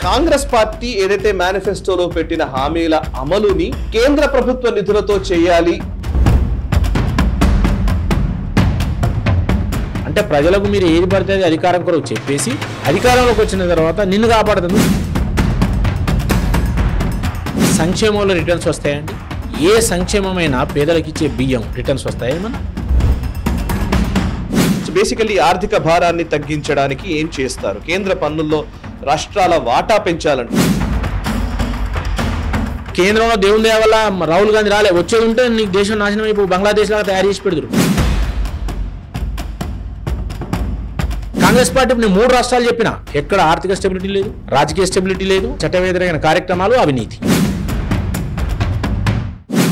Congress party ఏదైతే మేనిఫెస్టోలో పెట్టిన హామీల అమలుని కేంద్ర ప్రభుత్వ నిధులతో చేయాలి అంటే ప్రజలకు మీరు ఏది పడితే అది అధికారం కొరకు చెప్పేసి అధికారంలోకి వచ్చిన తర్వాత నిన్ను కాపాడుతుంది. సంక్షేమంలో రిటర్న్స్ వస్తాయండి. ఏ సంక్షేమమైనా పేదలకు ఇచ్చే బియ్యం రిటర్న్స్ వస్తాయేమన్నా? బేసికల్లీ ఆర్థిక భారాన్ని తగ్గించడానికి ఏం చేస్తారు? కేంద్ర పన్నుల్లో రాష్ట్రాల వాటా పెంచాలంటే కేంద్రంలో దేవుని దయ వల్ల రాహుల్ గాంధీ రాలే, వచ్చేది ఉంటే నీకు దేశం నాశనం అయిపో బంగ్లాదేశ్ లాగా తయారు చేసి పెడతారు. కాంగ్రెస్ పార్టీ నేను 3 రాష్ట్రాలు చెప్పిన ఎక్కడ ఆర్థిక స్టెబిలిటీ లేదు, రాజకీయ స్టెబిలిటీ లేదు, చట్టవ్యతిరేక కార్యక్రమాలు, అవినీతి.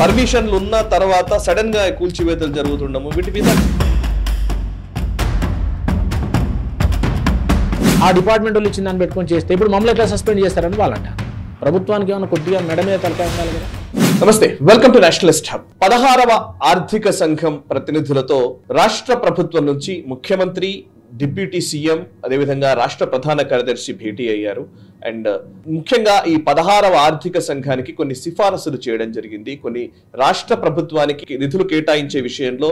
పర్మిషన్లు ఉన్న తర్వాత సడన్ గా కూల్చివేతలు జరుగుతుండము. వీటి మీద ఆ డిపార్ట్మెంట్ వాళ్ళు ఇచ్చిన దాన్ని పెట్టుకొని చేస్తే ఇప్పుడు మమ్మల్ని ఎట్లా సస్పెండ్ చేస్తారని వాళ్ళంట. ప్రభుత్వానికి ఏమైనా కొద్దిగా మెడ మీద తలకాయ ఉండాలి కదా. నమస్తే, వెల్కమ్ టు నేషనలిస్ట్ హబ్. 16వ ఆర్థిక సంఘం ప్రతినిధులతో రాష్ట్ర ప్రభుత్వం నుంచి ముఖ్యమంత్రి, డిప్యూటీ సీఎం, అదేవిధంగా రాష్ట్ర ప్రధాన కార్యదర్శి భేటీ అయ్యారు. అండ్ ముఖ్యంగా ఈ 16వ ఆర్థిక సంఘానికి కొన్ని సిఫారసులు చేయడం జరిగింది. కొన్ని రాష్ట్ర ప్రభుత్వానికి నిధులు కేటాయించే విషయంలో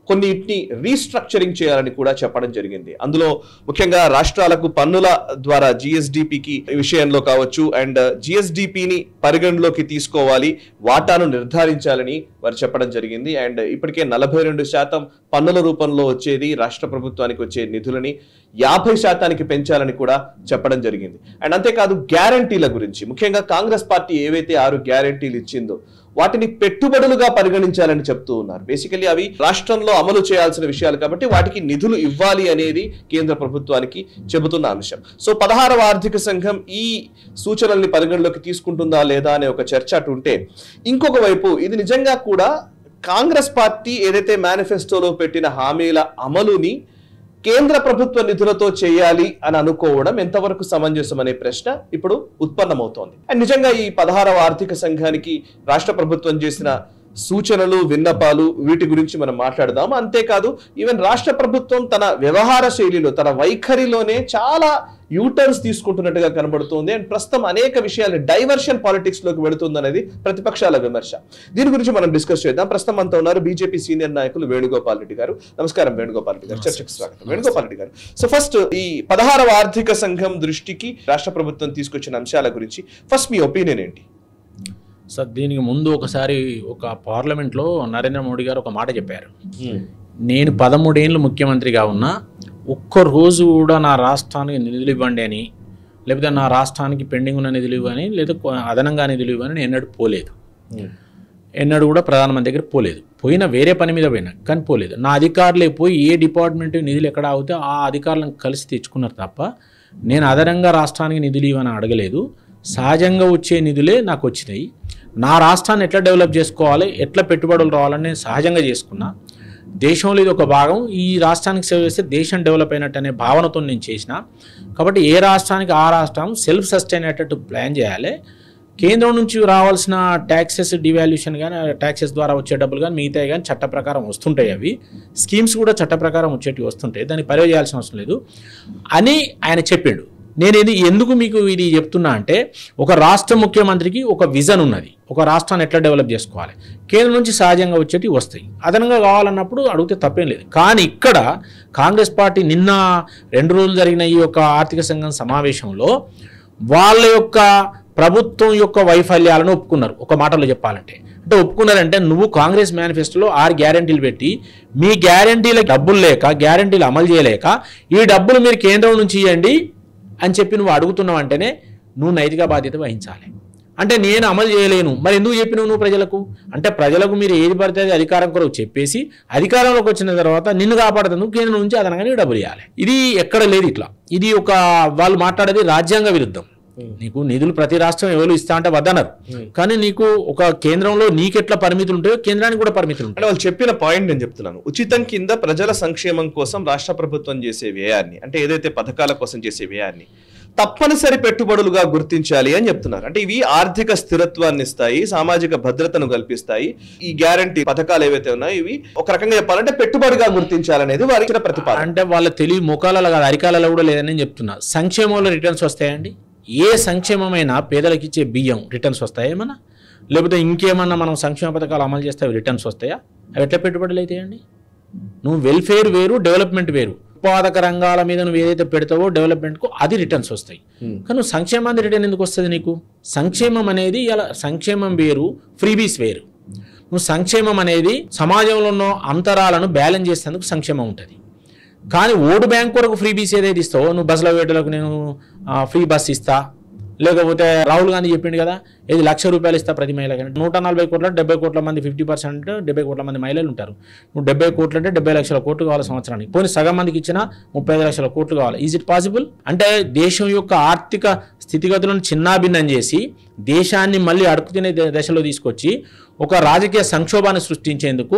కొన్నిటిని రీస్ట్రక్చరింగ్ చేయాలని కూడా చెప్పడం జరిగింది. అందులో ముఖ్యంగా రాష్ట్రాలకు పన్నుల ద్వారా జిఎస్డిపికి విషయంలో కావచ్చు, అండ్ జిఎస్డిపిని పరిగణలోకి తీసుకోవాలి, వాటాను నిర్ధారించాలని వారు చెప్పడం జరిగింది. అండ్ ఇప్పటికే 42% పన్నుల రూపంలో వచ్చేది రాష్ట్ర ప్రభుత్వానికి వచ్చే నిధులని 50% పెంచాలని కూడా చెప్పడం జరిగింది. అండ్ అంతేకాదు గ్యారంటీల గురించి, ముఖ్యంగా కాంగ్రెస్ పార్టీ ఏవైతే 6 గ్యారంటీలు ఇచ్చిందో వాటిని పెట్టుబడులుగా పరిగణించాలని చెప్తూ ఉన్నారు. బేసికల్లీ అవి రాష్ట్రంలో అమలు చేయాల్సిన విషయాలు కాబట్టి వాటికి నిధులు ఇవ్వాలి అనేది కేంద్ర ప్రభుత్వానికి చెబుతున్న అంశం. సో 16వ ఆర్థిక సంఘం ఈ సూచనల్ని పరిగణలోకి తీసుకుంటుందా లేదా అనే ఒక చర్చ ఉంటే, ఇంకొక వైపు ఇది నిజంగా కూడా కాంగ్రెస్ పార్టీ ఏదైతే మేనిఫెస్టోలో పెట్టిన హామీల అమలుని కేంద్ర ప్రభుత్వ నిధులతో చేయాలి అని అనుకోవడం ఎంతవరకు సమంజసం అనే ప్రశ్న ఇప్పుడు ఉత్పన్నమవుతోంది. అండ్ నిజంగా ఈ 16వ ఆర్థిక సంఘానికి రాష్ట్ర ప్రభుత్వం చేసిన సూచనలు, విన్నపాలు, వీటి గురించి మనం మాట్లాడదాం. అంతేకాదు ఈవెన్ రాష్ట్ర ప్రభుత్వం తన వ్యవహార శైలిలో, తన వైఖరిలోనే చాలా యూటర్న్స్ తీసుకుంటున్నట్టుగా కనబడుతుంది. అండ్ ప్రస్తుతం అనేక విషయాలు డైవర్షన్ పాలిటిక్స్ లోకి వెళుతుంది అనేది ప్రతిపక్షాల విమర్శ. దీని గురించి మనం డిస్కస్ చేద్దాం. ప్రస్తుతం అంతా ఉన్నారు బీజేపీ సీనియర్ నాయకులు వేణుగోపాల్ రెడ్డి గారు. నమస్కారం వేణుగోపాల్ రెడ్డి గారు, చర్చకు స్వాగతం. వేణుగోపాల్ రెడ్డి గారు, సో ఫస్ట్ ఈ 16వ ఆర్థిక సంఘం దృష్టికి రాష్ట్ర ప్రభుత్వం తీసుకొచ్చిన అంశాల గురించి ఫస్ట్ మీ ఒపీనియన్ ఏంటి? సార్, దీనికి ముందు ఒకసారి ఒక పార్లమెంట్లో నరేంద్ర మోడీ గారు ఒక మాట చెప్పారు. నేను 13 ఏళ్ళు ముఖ్యమంత్రిగా ఉన్నా ఒక్కరోజు కూడా నా రాష్ట్రానికి నిధులు ఇవ్వండి అని, లేకపోతే నా రాష్ట్రానికి పెండింగ్ ఉన్న నిధులు ఇవ్వని, లేదా అదనంగా నిధులు ఇవ్వని నేను ఎన్నడూ పోలేదు. ఎన్నడూ కూడా ప్రధానమంత్రి దగ్గర పోలేదు. పోయినా వేరే పని మీద పోయినా కానీ పోలేదు. నా అధికారులే పోయి ఏ డిపార్ట్మెంట్ నిధులు ఎక్కడ అవుతే ఆ అధికారులను కలిసి తెచ్చుకున్నారు తప్ప నేను అదనంగా రాష్ట్రానికి నిధులు ఇవ్వని అడగలేదు. సహజంగా వచ్చే నిధులే నాకు వచ్చినాయి. నా రాష్ట్రాన్ని ఎట్లా డెవలప్ చేసుకోవాలి, ఎట్లా పెట్టుబడులు రావాలని నేను సహజంగా చేసుకున్నా. దేశంలో ఇది ఒక భాగం. ఈ రాష్ట్రానికి సేవ చేస్తే దేశం డెవలప్ అయినట్టు అనే భావనతో నేను చేసిన. కాబట్టి ఏ రాష్ట్రానికి ఆ రాష్ట్రం సెల్ఫ్ సస్టైన్ అయ్యేటట్టు ప్లాన్ చేయాలి. కేంద్రం నుంచి రావాల్సిన ట్యాక్సెస్ డివాల్యూషన్ కానీ, ట్యాక్సెస్ ద్వారా వచ్చే డబ్బులు కానీ మిగతాయి కానీ చట్ట ప్రకారం వస్తుంటాయి. అవి స్కీమ్స్ కూడా చట్ట ప్రకారం వచ్చేటివి వస్తుంటాయి. దాన్ని పరివే చేయాల్సిన అవసరం లేదు అని ఆయన చెప్పిండు. నేను ఎందుకు మీకు ఇది చెప్తున్నా అంటే, ఒక రాష్ట్ర ముఖ్యమంత్రికి ఒక విజన్ ఉన్నది. ఒక రాష్ట్రాన్ని ఎట్లా డెవలప్ చేసుకోవాలి, కేంద్రం నుంచి సహజంగా వచ్చేటివి వస్తాయి. అదనంగా కావాలన్నప్పుడు అడిగితే తప్పేం లేదు. కానీ ఇక్కడ కాంగ్రెస్ పార్టీ నిన్న 2 రోజులు జరిగిన ఈ యొక్క ఆర్థిక సంఘం సమావేశంలో వాళ్ళ యొక్క ప్రభుత్వం యొక్క వైఫల్యాలను ఒప్పుకున్నారు. ఒక మాటలో చెప్పాలంటే ఒప్పుకున్నారంటే, నువ్వు కాంగ్రెస్ మేనిఫెస్టోలో 6 గ్యారంటీలు పెట్టి మీ గ్యారంటీలకు డబ్బులు లేక, గ్యారంటీలు అమలు చేయలేక ఈ డబ్బులు మీరు కేంద్రం నుంచి ఇవ్వండి అని చెప్పి నువ్వు అడుగుతున్నావు అంటేనే నువ్వు నైతిక బాధ్యత వహించాలి. అంటే నేను అమలు చేయలేను, మరి ఎందుకు చెప్పినావు నువ్వు ప్రజలకు? అంటే ప్రజలకు మీరు ఏది పడితే అది అధికారం కొరకు చెప్పేసి అధికారంలోకి వచ్చిన తర్వాత నిన్ను కాపాడుతుంది కేంద్రం నుంచి అదనంగా డబ్బులు ఇవ్వాలి. ఇది ఎక్కడ లేదు ఇట్లా. ఇది ఒక వాళ్ళు మాట్లాడేది రాజ్యాంగ విరుద్ధం. నీకు నిధులు ప్రతి రాష్ట్రం ఎవరు ఇస్తా అంటే వద్దన్నారు, కానీ నీకు ఒక కేంద్రంలో నీకెట్లా పరిమితులు ఉంటాయో కేంద్రానికి కూడా పరిమితులు ఉంటాయి. వాళ్ళు చెప్పిన పాయింట్ నేను చెప్తున్నాను. ఉచితం కింద ప్రజల సంక్షేమం కోసం రాష్ట్ర ప్రభుత్వం చేసే వ్యయాన్ని, అంటే ఏదైతే పథకాల కోసం చేసే వ్యయాన్ని తప్పనిసరి పెట్టుబడులుగా గుర్తించాలి అని చెప్తున్నారు. అంటే ఇవి ఆర్థిక స్థిరత్వాన్ని ఇస్తాయి, సామాజిక భద్రతను కల్పిస్తాయి. ఈ గ్యారంటీ పథకాలు ఏవైతే ఉన్నాయో ఇవి ఒక రకంగా చెప్పాలంటే పెట్టుబడిగా గుర్తించాలనేది వారికి ప్రతిపాదన. అంటే వాళ్ళ తెలివి ముఖాలలో కాదు, అరికాలలో కూడా లేదని చెప్తున్నా. సంక్షేమంలో రిటర్న్స్ వస్తాయండి. ఏ సంక్షేమమైనా పేదలకు ఇచ్చే బియ్యం రిటర్న్స్ వస్తాయా ఏమన్నా, లేకపోతే ఇంకేమన్నా మనం సంక్షేమ పథకాలు అమలు చేస్తే అవి రిటర్న్స్ వస్తాయా? అవి ఎట్లా పెట్టుబడులు అవుతాయండి? నువ్వు వెల్ఫేర్ వేరు, డెవలప్మెంట్ వేరు. ఉత్పాదక రంగాల మీద నువ్వు ఏదైతే పెడతావో డెవలప్మెంట్కు అది రిటర్న్స్ వస్తాయి. కానీ నువ్వు సంక్షేమానికి రిటర్న్ ఎందుకు వస్తుంది నీకు? సంక్షేమం అనేది ఇలా సంక్షేమం వేరు, ఫ్రీబీస్ వేరు. నువ్వు సంక్షేమం అనేది సమాజంలో ఉన్న అంతరాలను బ్యాలెన్స్ చేసేందుకు సంక్షేమం ఉంటుంది. కానీ ఓటు బ్యాంక్ కొరకు ఫ్రీబీస్ ఏదైతే ఇస్తావో, నువ్వు బస్సులో వేటలకు నేను ఫ్రీ బస్ ఇస్తా, లేకపోతే రాహుల్ గాంధీ చెప్పిండు కదా, ఇది ₹1,00,000 ఇస్తా ప్రతి మహిళకి. 140 కోట్ల 70 కోట్ల మంది 50% 70 కోట్ల మంది మహిళలు ఉంటారు. నువ్వు 70 కోట్లు అంటే 70 లక్షల కోట్లు కావాలి సంవత్సరానికి. పోనీ సగం మందికి ఇచ్చినా 35 లక్షల కోట్లు కావాలి. Is it possible? అంటే దేశం యొక్క ఆర్థిక స్థితిగతులను చిన్నాభిన్నం చేసి దేశాన్ని మళ్ళీ అడుగుతున్న దశలో తీసుకొచ్చి ఒక రాజకీయ సంక్షోభాన్ని సృష్టించేందుకు,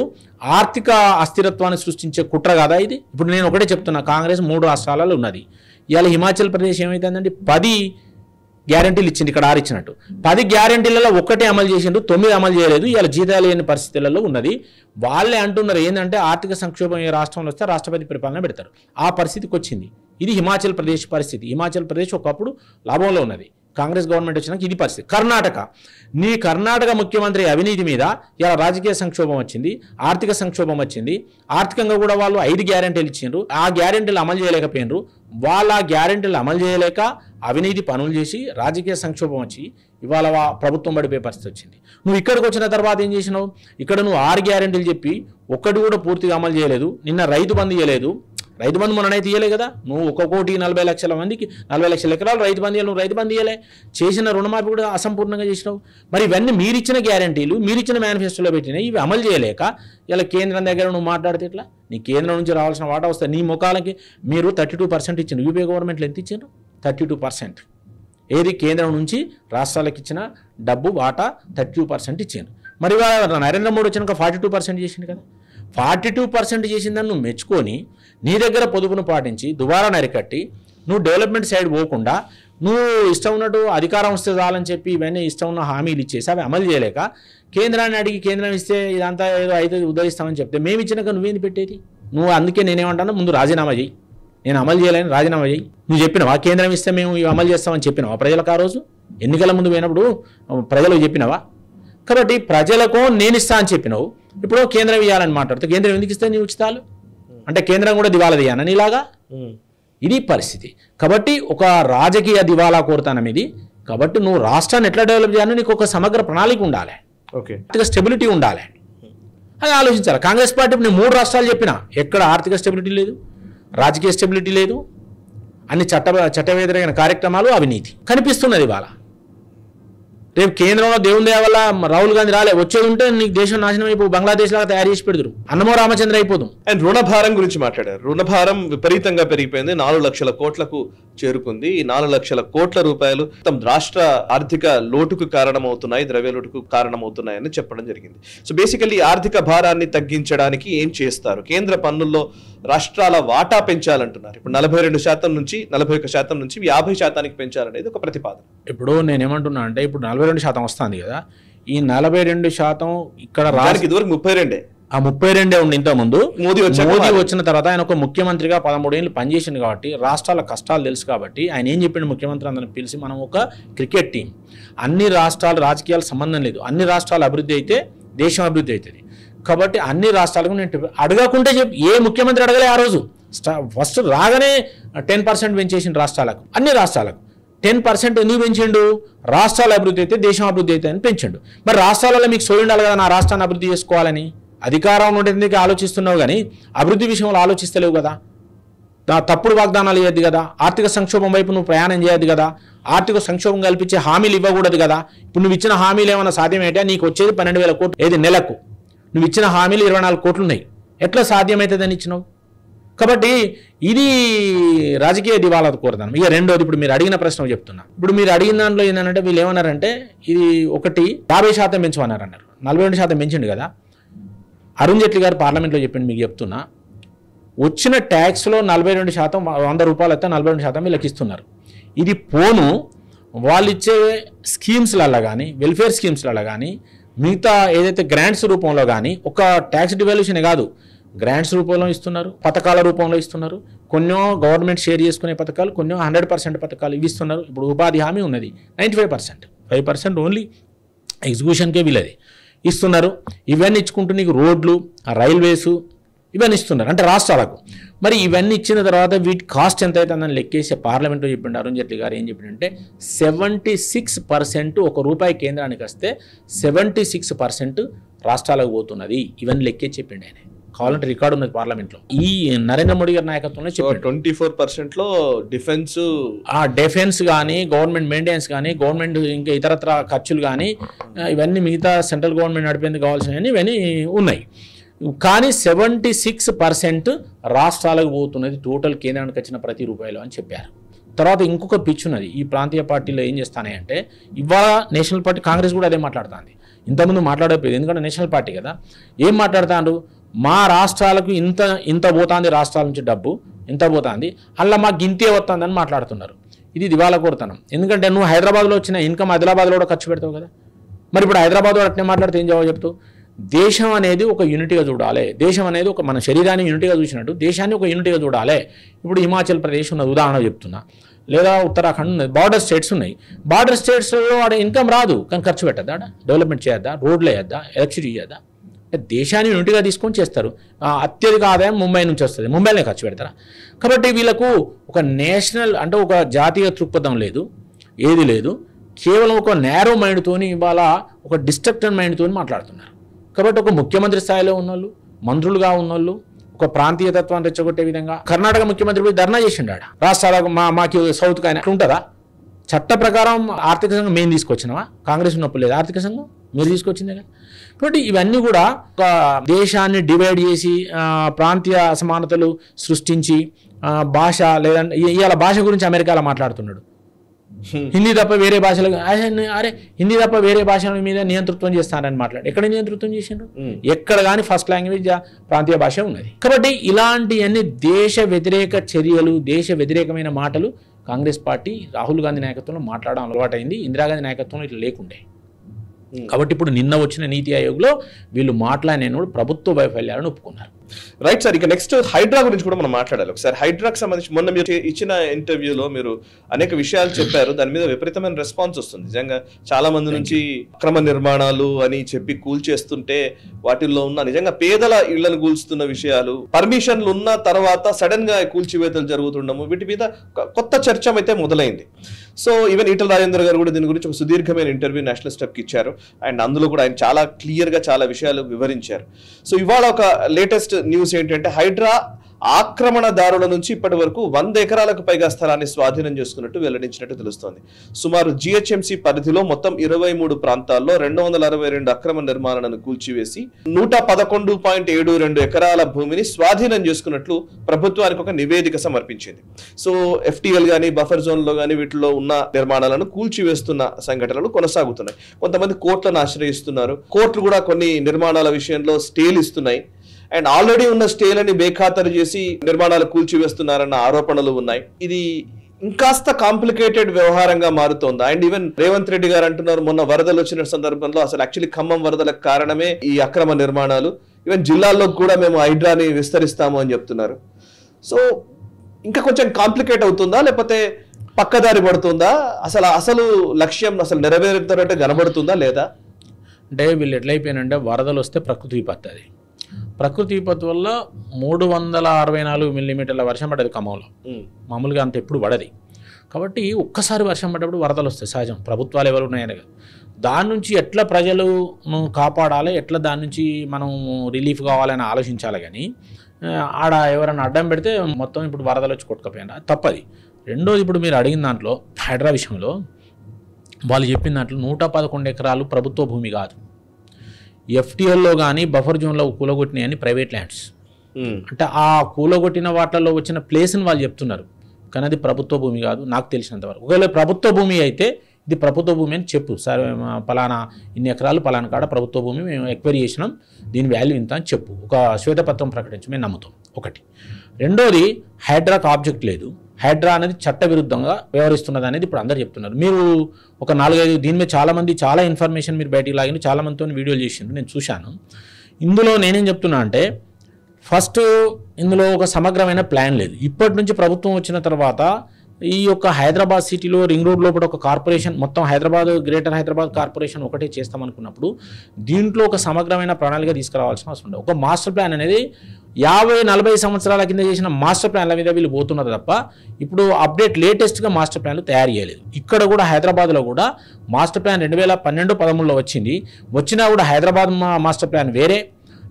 ఆర్థిక అస్థిరత్వాన్ని సృష్టించే కుట్ర కదా ఇది. ఇప్పుడు నేను ఒకటే చెప్తున్నా, కాంగ్రెస్ 3 రాష్ట్రాలలో ఉన్నది. ఇవాళ హిమాచల్ ప్రదేశ్ ఏమైతుందండి, 10 గ్యారంటీలు ఇచ్చింది, ఇక్కడ 6 ఇచ్చినట్టు. 10 గ్యారంటీలలో 1 అమలు చేసిండు, 9 అమలు చేయలేదు. ఇవాళ జీతాలు లేని పరిస్థితులలో ఉన్నది. వాళ్ళే అంటున్నారు ఏంటంటే ఆర్థిక సంక్షోభం ఏ రాష్ట్రంలో వస్తే రాష్ట్రపతి పరిపాలన పెడతారు. ఆ పరిస్థితికి వచ్చింది. ఇది హిమాచల్ ప్రదేశ్ పరిస్థితి. హిమాచల్ ప్రదేశ్ ఒకప్పుడు లాభంలో ఉన్నది, కాంగ్రెస్ గవర్నమెంట్ వచ్చినాక ఇది పరిస్థితి. కర్ణాటక ముఖ్యమంత్రి అవినీతి మీద ఇలా రాజకీయ సంక్షోభం వచ్చింది, ఆర్థిక సంక్షోభం వచ్చింది. ఆర్థికంగా కూడా వాళ్ళు 5 గ్యారెంటీలు ఇచ్చిండ్రు, ఆ గ్యారెంటీలు అమలు చేయలేకపోయినరు. వాళ్ళ గ్యారెంటీలు అమలు చేయలేక అవినీతి పనులు చేసి రాజకీయ సంక్షోభం వచ్చి ఇవాళ ప్రభుత్వం పడిపోయే పరిస్థితి వచ్చింది. నువ్వు ఇక్కడికి వచ్చిన తర్వాత ఏం చేసినావు? ఇక్కడ నువ్వు 6 గ్యారెంటీలు చెప్పి ఒక్కటి కూడా పూర్తిగా అమలు చేయలేదు. నిన్న రైతు బంధు ఇవ్వలేదు. రైతు బంధు మొన్ననైతే ఇవ్వలే కదా. నువ్వు 1,40,00,000 మందికి 40 లక్షల ఎకరాలు రైతు బంధు ఇవ్వాలి, నువ్వు రైతు బంధు ఇవ్వలే. చేసిన రుణమాఫీ కూడా అసంపూర్ణంగా చేసినావు. మరి ఇవన్నీ మీరిచ్చిన గ్యారెంటీలు, మీరిచ్చిన మేనిఫెస్టోలో పెట్టినాయి, ఇవి అమలు చేయలేక ఇలా కేంద్రం దగ్గర నువ్వు మాట్లాడితే ఎట్లా? నీ కేంద్రం నుంచి రావాల్సిన వాటా వస్తే నీ ముఖాలకి మీరు 32% ఇచ్చిండ్రు. యూపీఏ గవర్నమెంట్లో ఎంత ఇచ్చిండ్రు? 32%. ఏది కేంద్రం నుంచి రాష్ట్రాలకు ఇచ్చిన డబ్బు వాటా 32% ఇచ్చిండ్రు. మరి నరేంద్ర మోడీ వచ్చినాక 42% చేసిండు కదా. 42% చేసిందని నువ్వు మెచ్చుకొని నీ దగ్గర పొదుపును పాటించి దుబారా నరికట్టి నువ్వు డెవలప్మెంట్ సైడ్ పోకుండా నువ్వు ఇష్టం ఉన్నట్టు అధికారం వస్తే చాలని చెప్పి ఇవన్నీ ఇష్టం ఉన్న హామీలు ఇచ్చేసి అవి అమలు చేయలేక కేంద్రాన్ని అడిగి కేంద్రం ఇస్తే ఇదంతా ఏదో అయితే ఉద్ధరిస్తామని చెప్తే మేము ఇచ్చినాక నువ్వేంది పెట్టేది? నువ్వు అందుకే నేనేమంటాను, ముందు రాజీనామా చేయి. నేను అమలు చేయలేని రాజీనామా చేయి. నువ్వు చెప్పినావా కేంద్రం ఇస్తే మేము ఇవి అమలు చేస్తామని చెప్పినావా ప్రజలకు? ఆ రోజు ఎన్నికల ముందు పోయినప్పుడు ప్రజలకు చెప్పినావా? కాబట్టి ప్రజలకు నేను ఇస్తా అని చెప్పినావు, ఇప్పుడు కేంద్రం ఇవ్వాలని మాట్లాడుతూ కేంద్రం ఎందుకు ఇస్తే నీ ఉచితాలు అంటే కేంద్రం కూడా దివాలా తీయాలని ఇలాగా? ఇది పరిస్థితి. కాబట్టి ఒక రాజకీయ దివాలా కోరుతానం ఇది. కాబట్టి నువ్వు రాష్ట్రాన్ని ఎట్లా డెవలప్ చేయాలని నీకు ఒక సమగ్ర ప్రణాళిక ఉండాలి, ఆర్థిక స్టెబిలిటీ ఉండాలి, అది ఆలోచించాలి. కాంగ్రెస్ పార్టీ నేను 3 రాష్ట్రాలు చెప్పినా ఎక్కడ ఆర్థిక స్టెబిలిటీ లేదు, రాజకీయ స్టెబిలిటీ లేదు, అన్ని చట్ట వ్యతిరేక కార్యక్రమాలు, అవినీతి కనిపిస్తున్నది ఇవాళ. రేపు కేంద్రంలో దేవుని దయ వల్ల రాహుల్ గాంధీ రాలే, వచ్చేది ఉంటే నీకు దేశం నాశనం అయిపో, బంగ్లాదేశ్ లాగా తయారు చేసి పెడతారు, అన్నమో రామచంద్ర అయిపోతాం. అండ్ రుణభారం గురించి మాట్లాడారు. రుణభారం విపరీతంగా పెరిగిపోయింది, 4 లక్షల కోట్లకు చేరుకుంది. ఈ 4 లక్షల కోట్ల రూపాయలు రాష్ట్ర ఆర్థిక లోటుకు కారణమవుతున్నాయి, ద్రవ్య లోటుకు కారణమవుతున్నాయని చెప్పడం జరిగింది. సో బేసికల్లీ ఆర్థిక భారాన్ని తగ్గించడానికి ఏం చేస్తారు? కేంద్ర పన్నుల్లో రాష్ట్రాల వాటా పెంచాలంటున్నారు. ఇప్పుడు 42% నుంచి 41% నుంచి 50% పెంచాలనేది ఒక ప్రతిపాదన. ఇప్పుడు నేనేమంటున్నా అంటే ఇప్పుడు 42% వస్తుంది కదా, ఈ 42% ఇక్కడ ఇదివరకు 32. ఆ 32 ఉండి ఇంతకుముందు మోదీ వచ్చిన తర్వాత ఆయన ఒక ముఖ్యమంత్రిగా 13 ఏళ్ళు పనిచేసింది కాబట్టి రాష్ట్రాల కష్టాలు తెలుసు కాబట్టి ఆయన ఏం చెప్పిండు, ముఖ్యమంత్రి అందరిని పిలిచి మనం ఒక క్రికెట్ టీం, అన్ని రాష్ట్రాల రాజకీయాలు సంబంధం లేదు, అన్ని రాష్ట్రాలు అభివృద్ధి అయితే దేశం అభివృద్ధి అవుతుంది. కాబట్టి అన్ని రాష్ట్రాలకు నేను అడగకుంటే చెప్పి ఏ ముఖ్యమంత్రి అడగలే. ఆ రోజు ఫస్ట్ రాగానే 10% పెంచేసిండు రాష్ట్రాలకు, అన్ని రాష్ట్రాలకు 10% ఎందుకు పెంచిండు? రాష్ట్రాల అభివృద్ధి అయితే దేశం అభివృద్ధి అయితే అని పెంచిండు. మరి రాష్ట్రాలలో మీకు సోయి ఉండాలి కదా, నా రాష్ట్రాన్ని అభివృద్ధి చేసుకోవాలని. అధికారం ఉండేందుకు ఆలోచిస్తున్నావు కానీ అభివృద్ధి విషయంలో ఆలోచిస్తలేవు కదా. తప్పుడు వాగ్దానాలు ఇవ్వద్దు కదా, ఆర్థిక సంక్షోభం వైపు నువ్వు ప్రయాణం చేయద్దు కదా, ఆర్థిక సంక్షోభం కల్పించే హామీలు ఇవ్వకూడదు కదా. ఇప్పుడు నువ్వు ఇచ్చిన హామీలు ఏమైనా సాధ్యమేంటే? నీకు వచ్చేది 12,000 కోట్లు ఏది నెలకు, నువ్వు ఇచ్చిన హామీలు 24 కోట్లు ఉన్నాయి, ఎట్లా సాధ్యమవుతుందని ఇచ్చినావు? కాబట్టి ఇది రాజకీయ దివాలా కోరదాం. ఇక రెండోది, ఇప్పుడు మీరు అడిగిన ప్రశ్న చెప్తున్నా. ఇప్పుడు మీరు అడిగిన దాంట్లో ఏంటంటే వీళ్ళు ఏమన్నారంటే ఇది ఒకటి 50% పెంచమన్నారు, 42% పెంచిండు కదా. అరుణ్ జైట్లీ గారు పార్లమెంట్లో చెప్పింది మీకు చెప్తున్నా, వచ్చిన ట్యాక్స్లో 42%, 100 రూపాయలు అయితే 42% వీళ్ళకి ఇస్తున్నారు. ఇది పోను వాళ్ళు ఇచ్చే స్కీమ్స్లలో కానీ, వెల్ఫేర్ స్కీమ్స్లలో కానీ, మిగతా ఏదైతే గ్రాంట్స్ రూపంలో కానీ, ఒక ట్యాక్స్ డివాల్యూషన్ కాదు, గ్రాంట్స్ రూపంలో ఇస్తున్నారు, పథకాల రూపంలో ఇస్తున్నారు, కొన్నో గవర్నమెంట్ షేర్ చేసుకునే పథకాలు, కొన్నో 100% పథకాలు ఇవి ఇస్తున్నారు. ఇప్పుడు ఉపాధి హామీ ఉన్నది 95%, 5% ఓన్లీ ఎగ్జిక్యూషన్కే వీళ్ళది ఇస్తున్నారు. ఇవన్నీ ఇచ్చుకుంటూ నీకు రోడ్లు, రైల్వేసు ఇవన్నీ ఇస్తున్నారు అంటే రాష్ట్రాలకు. మరి ఇవన్నీ ఇచ్చిన తర్వాత వీటి కాస్ట్ ఎంత అవుతుందని లెక్కేసి పార్లమెంట్లో చెప్పిండు అరుణ్ జైట్లీ గారు. ఏం చెప్పిండంటే 76% ₹1 కేంద్రానికి వస్తే 76% రాష్ట్రాలకు పోతున్నది. ఇవన్నీ లెక్కేసి చెప్పిండు ఆయన. కావాలంటే రికార్డు ఉన్నది పార్లమెంట్లో. ఈ నరేంద్ర మోడీ గారి నాయకత్వంలో చెప్పారు 24%లో డిఫెన్స్ కానీ, గవర్నమెంట్ మెయింటెనెన్స్ కానీ, గవర్నమెంట్ ఇంకా ఇతరత్ర ఖర్చులు కానీ, ఇవన్నీ మిగతా సెంట్రల్ గవర్నమెంట్ నడిపేందుకు కావాల్సినవన్నీ ఇవన్నీ ఉన్నాయి. కానీ 76% రాష్ట్రాలకు పోతున్నది టోటల్ కేంద్రానికి వచ్చిన ప్రతి రూపాయలు అని చెప్పారు. తర్వాత ఇంకొక పిచ్ ఉన్నది. ఈ ప్రాంతీయ పార్టీలో ఏం చేస్తానంటే ఇవాళ నేషనల్ పార్టీ, కాంగ్రెస్ కూడా అదే మాట్లాడుతుంది. ఇంతకుముందు మాట్లాడకపోయేది, ఎందుకంటే నేషనల్ పార్టీ కదా. ఏం మాట్లాడుతాండ్రు, మా రాష్ట్రాలకు ఇంత పోతుంది, రాష్ట్రాల నుంచి డబ్బు ఇంత పోతుంది, అలా మాకు ఇంతే వస్తుందని మాట్లాడుతున్నారు. ఇది దివాలా కొడతాను. ఎందుకంటే నువ్వు హైదరాబాద్లో వచ్చిన ఇన్కమ్ ఆదిలాబాద్లో కూడా ఖర్చు పెడతావు కదా. మరి ఇప్పుడు హైదరాబాద్లో అట్నే మాట్లాడితే ఏం జవాబు చెప్తావు? దేశం అనేది ఒక యూనిట్గా చూడాలి. దేశం అనేది ఒక మన శరీరాన్ని యూనిట్గా చూసినట్టు దేశాన్ని ఒక యూనిట్గా చూడాలి. ఇప్పుడు హిమాచల్ ప్రదేశ్ ఉన్నది, ఉదాహరణ చెప్తున్నా, లేదా ఉత్తరాఖండ్ ఉన్నది, బార్డర్ స్టేట్స్ ఉన్నాయి. బార్డర్ స్టేట్స్లో ఆడ ఇన్కమ్ రాదు, కానీ ఖర్చు పెట్టద్దా, ఆడ డెవలప్మెంట్ చేయొద్దా, రోడ్లు వేయద్దా, ఎలక్ట్రిసిటీ చేయద్దా? దేశాన్ని యూనిట్గా తీసుకొని చేస్తారు. అత్యధిక ఆదాయం ముంబై నుంచి వస్తుంది, ముంబైలోనే ఖర్చు పెడతారా? కాబట్టి వీళ్ళకు ఒక నేషనల్ అంటే ఒక జాతీయ దృక్పథం లేదు, ఏది లేదు. కేవలం ఒక నేరో మైండ్తోని ఇవాళ ఒక డిస్ట్రక్టెడ్ మైండ్తో మాట్లాడుతున్నారు. కాబట్టి ఒక ముఖ్యమంత్రి స్థాయిలో ఉన్నోళ్ళు, మంత్రులుగా ఉన్నోళ్ళు ఒక ప్రాంతీయ తత్వాన్ని రెచ్చగొట్టే విధంగా కర్ణాటక ముఖ్యమంత్రి పోయి ధర్నా చేసిండు. ఆడ రాష్ట్రాలకు మాకు సౌత్కి ఆయన ఉంటుందా? చట్ట ప్రకారం ఆర్థిక సంఘం మేము తీసుకొచ్చినావా? కాంగ్రెస్ ఉన్నప్పుడు లేదు ఆర్థిక సంఘం, మీరు తీసుకొచ్చిందే కదా. కాబట్టి ఇవన్నీ కూడా ఒక దేశాన్ని డివైడ్ చేసి ప్రాంతీయ అసమానతలు సృష్టించి భాష, లేదంటే ఇవాళ భాష గురించి అమెరికాలో మాట్లాడుతున్నాడు. హిందీ తప్ప వేరే భాషలు, అరే హిందీ తప్ప వేరే భాషల మీద నియంతృత్వం చేస్తానని మాట్లాడు. ఎక్కడ నియంతృత్వం చేసిండ్రు? ఎక్కడ కానీ ఫస్ట్ లాంగ్వేజ్ ప్రాంతీయ భాష ఉన్నది. కాబట్టి ఇలాంటివన్నీ దేశ వ్యతిరేక చర్యలు, దేశ వ్యతిరేకమైన మాటలు కాంగ్రెస్ పార్టీ రాహుల్ గాంధీ నాయకత్వంలో మాట్లాడడం అలవాటైంది. ఇందిరాగాంధీ నాయకత్వంలో ఇట్లా లేకుండే. కాబట్టి ఇప్పుడు నిన్న వచ్చిన నీతి ఆయోగ్లో వీళ్ళు మాట్లాడిన ప్రభుత్వ వైఫల్యాలను ఒప్పుకున్నారు. Right sir. ఇక నెక్స్ట్ హైడ్రా గురించి కూడా మనం మాట్లాడాలి ఒకసారి. హైడ్రాకి సంబంధించి మొన్న మీరు ఇచ్చిన ఇంటర్వ్యూలో మీరు అనేక విషయాలు చెప్పారు. దాని మీద విపరీతమైన రెస్పాన్స్ వస్తుంది. నిజంగా చాలా మంది నుంచి అక్రమ నిర్మాణాలు అని చెప్పి కూల్చేస్తుంటే వాటిల్లో ఉన్న నిజంగా పేదల ఇళ్లను కూల్చుతున్న విషయాలు, పర్మిషన్లు ఉన్న తర్వాత సడన్ గా కూల్చివేతలు జరుగుతుండము, వీటి మీద కొత్త చర్చ అయితే మొదలైంది. సో ఈవెన్ ఈటల రాజేందర్ గారు కూడా దీని గురించి ఒక సుదీర్ఘమైన ఇంటర్వ్యూ నేషనల్ స్టెప్కి ఇచ్చారు. అండ్ అందులో కూడా ఆయన చాలా క్లియర్గా చాలా విషయాలు వివరించారు. సో ఇవాళ ఒక లేటెస్ట్ న్యూస్ ఏంటంటే హైడ్రా ఆక్రమణదారుల నుంచి ఇప్పటి వరకు 100 ఎకరాలకు పైగా స్థలాన్ని స్వాధీనం చేసుకున్నట్టు వెల్లడించినట్టు తెలుస్తోంది. సుమారు జిహెచ్ఎంసీ పరిధిలో మొత్తం 23 ప్రాంతాల్లో 262 అక్రమ నిర్మాణాలను కూల్చివేసి 111.72 ఎకరాల భూమిని స్వాధీనం చేసుకున్నట్లు ప్రభుత్వానికి ఒక నివేదిక సమర్పించింది. సో ఎఫ్టీఎల్ గానీ బఫర్ జోన్ లో గానీ వీటిలో ఉన్న నిర్మాణాలను కూల్చివేస్తున్న సంఘటనలు కొనసాగుతున్నాయి. కొంతమంది కోర్టులను ఆశ్రయిస్తున్నారు. కోర్టులు కూడా కొన్ని నిర్మాణాల విషయంలో స్టేలు ఇస్తున్నాయి. అండ్ ఆల్రెడీ ఉన్న స్టేలని బేఖాతరు చేసి నిర్మాణాలు కూల్చివేస్తున్నారన్న ఆరోపణలు ఉన్నాయి. ఇది ఇంకాస్త కాంప్లికేటెడ్ వ్యవహారంగా మారుతోంది. అండ్ ఈవెన్ రేవంత్ రెడ్డి గారు అంటున్నారు మొన్న వరదలు వచ్చిన సందర్భంలో అసలు యాక్చువల్లీ ఖమ్మం వరదలకు కారణమే ఈ అక్రమ నిర్మాణాలు, ఈవెన్ జిల్లాల్లో కూడా మేము హైడ్రాని విస్తరిస్తాము అని చెప్తున్నారు. సో ఇంకా కొంచెం కాంప్లికేట్ అవుతుందా, లేకపోతే పక్కదారి పడుతుందా? అసలు లక్ష్యం అసలు నెరవేరుతారంటే కనబడుతుందా లేదా? అంటే వీళ్ళు ఎట్లయిపోయినంటే వరదలు వస్తే ప్రకృతి విపత్తు. అది ప్రకృతి విపత్తు వల్ల 364 మిల్లీమీటర్ల వర్షం పడ్డది ఖమ్మంలో. మామూలుగా అంత ఎప్పుడు పడది. కాబట్టి ఒక్కసారి వర్షం పడ్డప్పుడు వరదలు వస్తాయి, సహజం. ప్రభుత్వాలు ఎవరు ఉన్నాయని కదా. దాని నుంచి ఎట్లా ప్రజలను కాపాడాలి, ఎట్లా దాని నుంచి మనం రిలీఫ్ కావాలని ఆలోచించాలి. కానీ ఆడ ఎవరైనా అడ్డం పెడితే మొత్తం ఇప్పుడు వరదలు వచ్చి కొట్టుకపోయినా తప్పది. రెండోది, ఇప్పుడు మీరు అడిగిన దాంట్లో హైడ్రా విషయంలో వాళ్ళు చెప్పిన దాంట్లో 111 ఎకరాలు ప్రభుత్వ భూమి కాదు, ఎఫ్టీఎల్లో కానీ బఫర్ జోన్లో కూలగొట్టినాయి అని ప్రైవేట్ ల్యాండ్స్. అంటే ఆ కూలగొట్టిన వాటిల్లో వచ్చిన ప్లేస్ని వాళ్ళు చెప్తున్నారు, కానీ అది ప్రభుత్వ భూమి కాదు నాకు తెలిసినంతవరకు. ఒకవేళ ప్రభుత్వ భూమి అయితే ఇది ప్రభుత్వ భూమి అని చెప్పు, సరే పలానా ఇన్ని ఎకరాలు పలానా కాడ ప్రభుత్వ భూమి మేము ఎక్వైరీ చేసినాం, దీని వాల్యూ ఇంత అని చెప్పు, ఒక శ్వేతపత్రం ప్రకటించి మేము నమ్ముతాం. ఒకటి. రెండోది, హైడ్రాకు ఆబ్జెక్ట్ లేదు, హైడ్రా అనేది చట్ట విరుద్ధంగా వ్యవహరిస్తున్నది అనేది ఇప్పుడు అందరు చెప్తున్నారు. మీరు ఒక 4-5 దీని మీద చాలామంది చాలా ఇన్ఫర్మేషన్ మీరు బయటికి లాగిన, చాలామందితో వీడియోలు చేసిండ్రు, నేను చూశాను. ఇందులో నేనేం చెప్తున్నా అంటే ఫస్ట్ ఇందులో ఒక సమగ్రమైన ప్లాన్ లేదు. ఇప్పటి నుంచి ప్రభుత్వం వచ్చిన తర్వాత ఈ యొక్క హైదరాబాద్ సిటీలో రింగ్ రోడ్ లోపల ఒక కార్పొరేషన్, మొత్తం హైదరాబాద్ గ్రేటర్ హైదరాబాద్ కార్పొరేషన్ ఒకటే చేస్తామనుకున్నప్పుడు దీంట్లో ఒక సమగ్రమైన ప్రణాళిక తీసుకురావాల్సిన అవసరం ఉంది. ఒక మాస్టర్ ప్లాన్ అనేది 50-40 సంవత్సరాల కింద చేసిన మాస్టర్ ప్లాన్ల మీద వీళ్ళు పోతున్నారు తప్ప ఇప్పుడు అప్డేట్ లేటెస్ట్గా మాస్టర్ ప్లాన్లు తయారు చేయలేదు. ఇక్కడ కూడా హైదరాబాద్లో కూడా మాస్టర్ ప్లాన్ 2012-13లో వచ్చింది. వచ్చినా కూడా హైదరాబాద్ మాస్టర్ ప్లాన్ వేరే,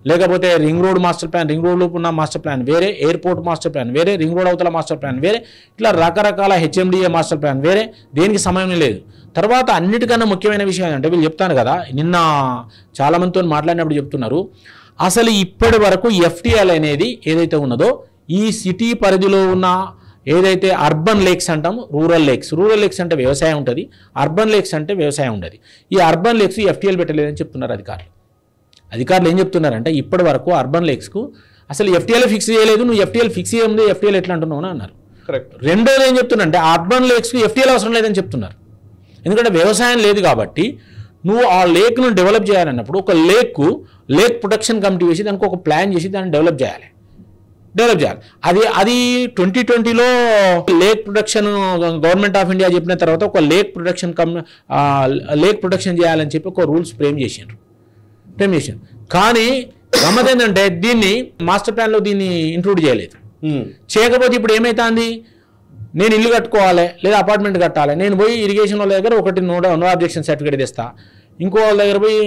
లేకపోతే ring road master plan, ring road లోపు ఉన్న మాస్టర్ ప్లాన్ వేరే, ఎయిర్పోర్ట్ మాస్టర్ ప్లాన్ వేరే, రింగ్ రోడ్ అవతల మాస్టర్ ప్లాన్ వేరే, ఇట్లా రకరకాల హెచ్ఎండిఏ మాస్టర్ ప్లాన్ వేరే, దేనికి సమయం లేదు. తర్వాత అన్నిటికన్నా ముఖ్యమైన విషయం ఏంటంటే వీళ్ళు చెప్తాను కదా, నిన్న చాలామందితో మాట్లాడినప్పుడు చెప్తున్నారు, అసలు ఇప్పటి వరకు ఎఫ్టీఎల్ అనేది ఏదైతే ఉన్నదో ఈ సిటీ పరిధిలో ఉన్న ఏదైతే అర్బన్ లేక్స్ అంటాం, రూరల్ లేక్స్ అంటే వ్యవసాయం ఉంటుంది, అర్బన్ లేక్స్ అంటే వ్యవసాయం ఉండదు. ఈ అర్బన్ లేక్స్ ఎఫ్టీఎల్ పెట్టలేదని చెప్తున్నారు అధికారులు ఏం చెప్తున్నారంటే ఇప్పటి వరకు అర్బన్ లేక్స్కు అసలు ఎఫ్టీఎల్ ఫిక్స్ చేయలేదు, నువ్వు ఎఫ్టీఎల్ ఫిక్స్ చేయముందే ఎఫ్టీఎల్ ఎట్లా అంటున్నావు అని అన్నారు. కరెక్ట్. రెండోది ఏం చెప్తున్నారంటే అర్బన్ లేక్స్కు ఎఫ్టీఎల్ అవసరం లేదని చెప్తున్నారు. ఎందుకంటే వ్యవసాయం లేదు కాబట్టి నువ్వు ఆ లేక్ను డెవలప్ చేయాలన్నప్పుడు ఒక లేక్ ప్రొటెక్షన్ కమిటీ వేసి దానికి ఒక ప్లాన్ చేసి దాన్ని డెవలప్ చేయాలి. అది 2020లో lake protection government of India చెప్పిన తర్వాత ఒక లేక్ ప్రొటెక్షన్ చేయాలని చెప్పి ఒక రూల్స్ ఫ్రేమ్ చేశారు. కానీ గమ్మత్ ఏంటంటే దీన్ని మాస్టర్ ప్లాన్లో దీన్ని ఇంక్లూడ్ చేయలేదు. చేయకపోతే ఇప్పుడు ఏమైతుంది, నేను ఇల్లు కట్టుకోవాలి లేదా అపార్ట్మెంట్ కట్టాలి, నేను పోయి ఇరిగేషన్ వాళ్ళ దగ్గర ఒకటి నో అబ్జెక్షన్ సర్టిఫికేట్ తెస్తా, ఇంకో వాళ్ళ దగ్గర పోయి